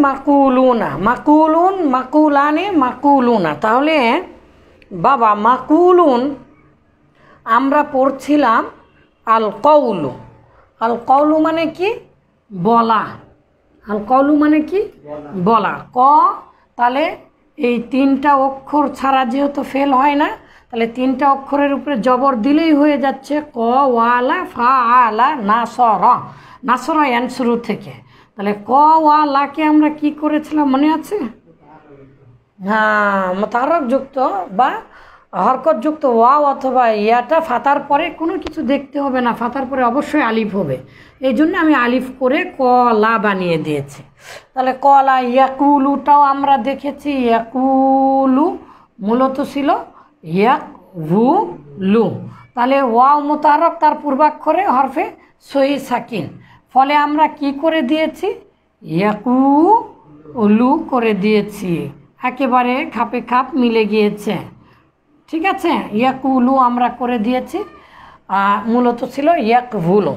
মাকুলুনা, মাকুলুন, মাকুলানে, মাকুলুনা। তাহলে বাবা মাকুলুন আমরা পড়ছিলাম আল কৌলু। আল কৌলু মানে কি? বলা। আল কৌলু মানে কি? বলা। ক, তাহলে এই তিনটা অক্ষর ছাড়া যেহেতু ফেল হয় না, তাহলে তিনটা অক্ষরের উপরে জবর দিলেই হয়ে যাচ্ছে ক, ওয়ালা, ফা আলা, নাসর। নাসর শুরু থেকে। তাহলে ক ওয়ালাকে আমরা কি করেছিলাম মনে আছে? হ্যাঁ, মোতাহারক যুক্ত বা হরকত যুক্ত ওয়াও অথবা ইয়াটা ফাতার পরে কোনো কিছু দেখতে হবে না, ফাতার পরে অবশ্যই আলিফ হবে। এই জন্য আমি আলিফ করে কলা বানিয়ে দিয়েছি। তাহলে কলা। ইয়াকুলুটাও আমরা দেখেছি, ইয়াকুলু মূলত ছিল ইয়াকভুলু। তাহলে ওয়াও মোতাহারক, তার পূর্বাক্ষরে হরফে সহি সাকিন, ফলে আমরা কি করে দিয়েছি? ইয়াকুলু করে দিয়েছি। একেবারে খাপে খাপ মিলে গিয়েছে। ঠিক আছে, ইয়াকুলু আমরা করে দিয়েছি, মূলত ছিল ইয়াকভুলু।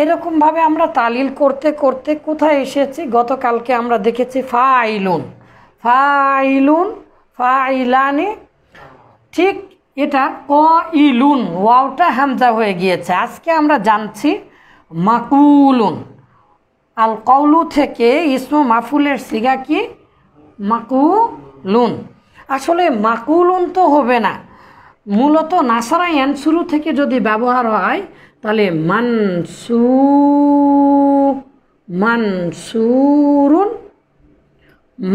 এরকমভাবে আমরা তালিল করতে করতে কোথায় এসেছি? গতকালকে আমরা দেখেছি ফাইলুন, ফাইলুন, ফাইলানে। ঠিক এটা ক ইলুন, ওয়াওটা হামজা হয়ে গিয়েছে। আজকে আমরা জানছি মাকুলুন। আল কৌলু থেকে ইসমু মাফুলের সিগা কি? মাকুলুন। আসলে মাকুলুন তো হবে না, মূলত নাসারা শুরু থেকে যদি ব্যবহার হয় তাহলে মানসুরুন,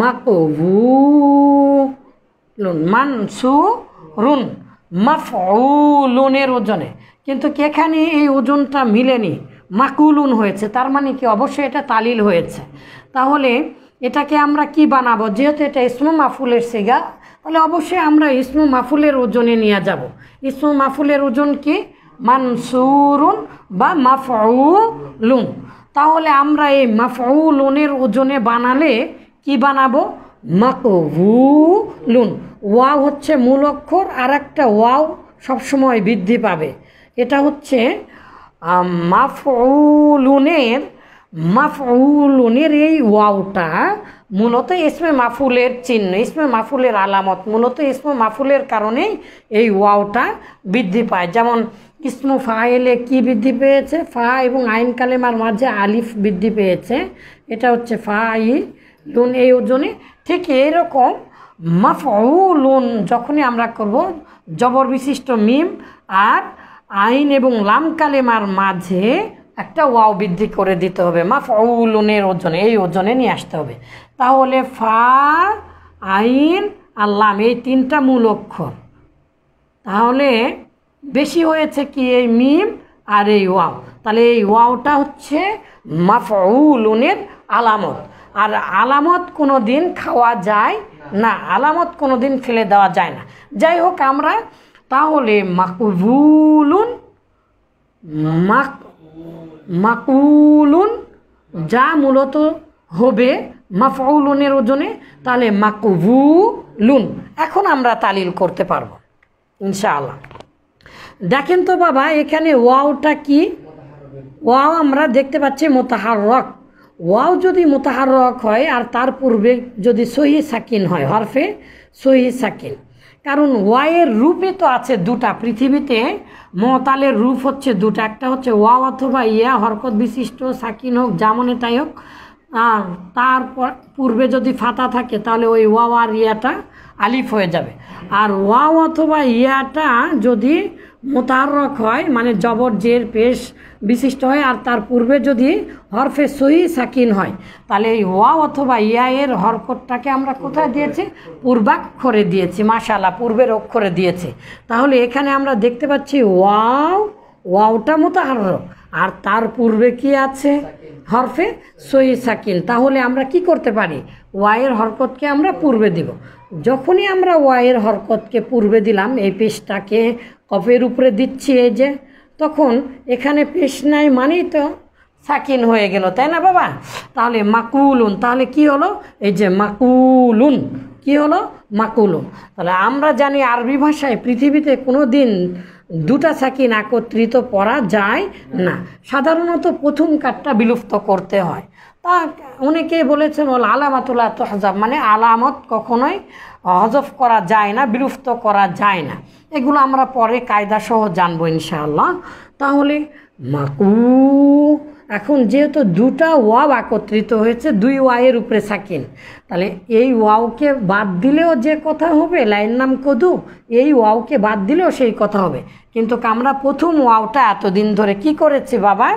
মাকবুলুন, মানসুরুন মাফউলুনের ওজনে। কিন্তু এখানে এই ওজনটা মিলেনি, মাকুলুন হয়েছে। তার মানে কি? অবশ্যই এটা তালিল হয়েছে। তাহলে এটাকে আমরা কি বানাবো? যেহেতু এটা ইসমু মাফুলের সিগা, তাহলে অবশ্যই আমরা ইসমু মাফুলের ওজনে নিয়ে যাব। ইসমু মাফুলের ওজন কি? মানসুরুন বা মাফউলুন। তাহলে আমরা এই মাফউলুনের ওজনে বানালে কি বানাবো? মাকবুলুন। ওয়াও হচ্ছে মূল অক্ষর, আর একটা ওয়াও সবসময় বৃদ্ধি পাবে। এটা হচ্ছে মাফউলুনের এই ওয়াওটা মূলত ইসমে মাফুলের চিহ্ন, ইসমে মাফুলের আলামত। মূলত ইসমে মাফুলের কারণেই এই ওয়াওটা বৃদ্ধি পায়। যেমন ইসমু ফাইলে কি বৃদ্ধি পেয়েছে? ফা এবং আইন কালেমার মাঝে আলিফ বৃদ্ধি পেয়েছে, এটা হচ্ছে ফাইলুন এই ওজনে। ঠিক এইরকম মাফউলুন যখনই আমরা করব, জবর বিশিষ্ট মিম আর আইন এবং লাম কালেমার মাঝে একটা ওয়াও বৃদ্ধি করে দিতে হবে। মাফউলুনের ওজনে, এই ওজনে নিয়ে আসতে হবে। তাহলে ফা, আইন আর লাম এই তিনটা মূল অক্ষর। তাহলে বেশি হয়েছে কি? এই মিম আর এই ওয়াও। তাহলে এই ওয়াওটা হচ্ছে মাফউলুনের আলামত। আর আলামত কোনো দিন খাওয়া যায় না, আলামত কোনো দিন ফেলে দেওয়া যায় না। যাই হোক, আমরা তাহলে মাকবুলুন, মাকুলুন যা মূলত হবে মাফউলুনের ওজনে, তাহলে মাকবুলুন। এখন আমরা তালিল করতে পারবো ইনশাআল্লাহ। দেখেন তো বাবা, এখানে ওয়াওটা কি? ওয়াও আমরা দেখতে পাচ্ছি মোতাহাররক। ওয়াও যদি মোতাহাররক হয় আর তার পূর্বে যদি সহি সাকিন হয়, হরফে সহি সাকিন। কারণ ওয়ায়ের রূপে তো আছে দুটা। পৃথিবীতে মতালের রূপ হচ্ছে দুটা, একটা হচ্ছে ওয়াও অথবা ইয়া, হরকত বিশিষ্ট, সাকিন হোক যেমনে তাই হোক। আর তারপর পূর্বে যদি ফাতা থাকে তাহলে ওই ওয়াও আর ইয়াটা আলিফ হয়ে যাবে। আর ওয়াও অথবা ইয়াটা যদি মোতাহাররক হয়, মানে জবর জের পেশ বিশিষ্ট হয়, আর তার পূর্বে যদি হরফে সহি সাকিন হয়, তাহলে এই ওয়াও অথবা ইয়া এর হরকতটাকে আমরা কোথায় দিয়েছি? পূর্বাক্ষরে দিয়েছি। মাশাআল্লাহ, পূর্বের অক্ষরে দিয়েছি। তাহলে এখানে আমরা দেখতে পাচ্ছি ওয়াও, ওয়াওটা মোতাহাররক, আর তার পূর্বে কি আছে? হরফে সহি সাকিন। তাহলে আমরা কি করতে পারি? ওয়াইয়ের হরকতকে আমরা পূর্বে দিব। যখনই আমরা ওয়াইয়ের হরকতকে পূর্বে দিলাম, এই পেশটাকে কফের উপরে দিচ্ছি, এই যে, তখন এখানে পেশ নাই মানেই তো সাকিন হয়ে গেল, তাই না বাবা? তাহলে মাকুলুন, তাহলে কি হলো? এই যে মাকুলুন, কি হলো? মাকুলুন। তাহলে আমরা জানি আরবি ভাষায় পৃথিবীতে কোনো দিন দুটা সাকিন একত্রিত পড়া যায় না, সাধারণত প্রথম কাঠটা বিলুপ্ত করতে হয়। তা অনেকে বলেছেন ওল আলামাতুল্লাহ তহজাব, মানে আলামত কখনোই হজফ করা যায় না, বিলুপ্ত করা যায় না। এগুলো আমরা পরে কায়দা সহ জানবো ইনশাআল্লাহ। তাহলে মাকু, এখন যেহেতু দুটা ওয়াও একত্রিত হয়েছে, দুই ওয়াইয়ের উপরে সাকিন, তাহলে এই ওয়াওকে বাদ দিলেও যে কথা হবে, লাইন নাম কদু, এই ওয়াওকে বাদ দিলেও সেই কথা হবে। কিন্তু আমরা প্রথম ওয়াওটা এতদিন ধরে কি করেছি বাবা,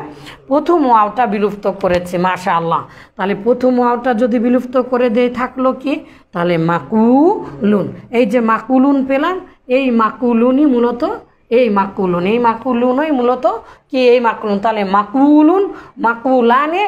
প্রথম ওয়াওটা বিলুপ্ত করেছি, মাশাআল্লাহ। তাহলে প্রথম ওয়াওটা যদি বিলুপ্ত করে দেয় থাকলো কি, তাহলে মাকুলুন। এই যে মাকুলুন পেলাম, এই মাকুলুনই মূলত এই মাকুলুনই মূলত কি, এই মাকুলুন। তাহলে মাকুলুন, মাকুলানে,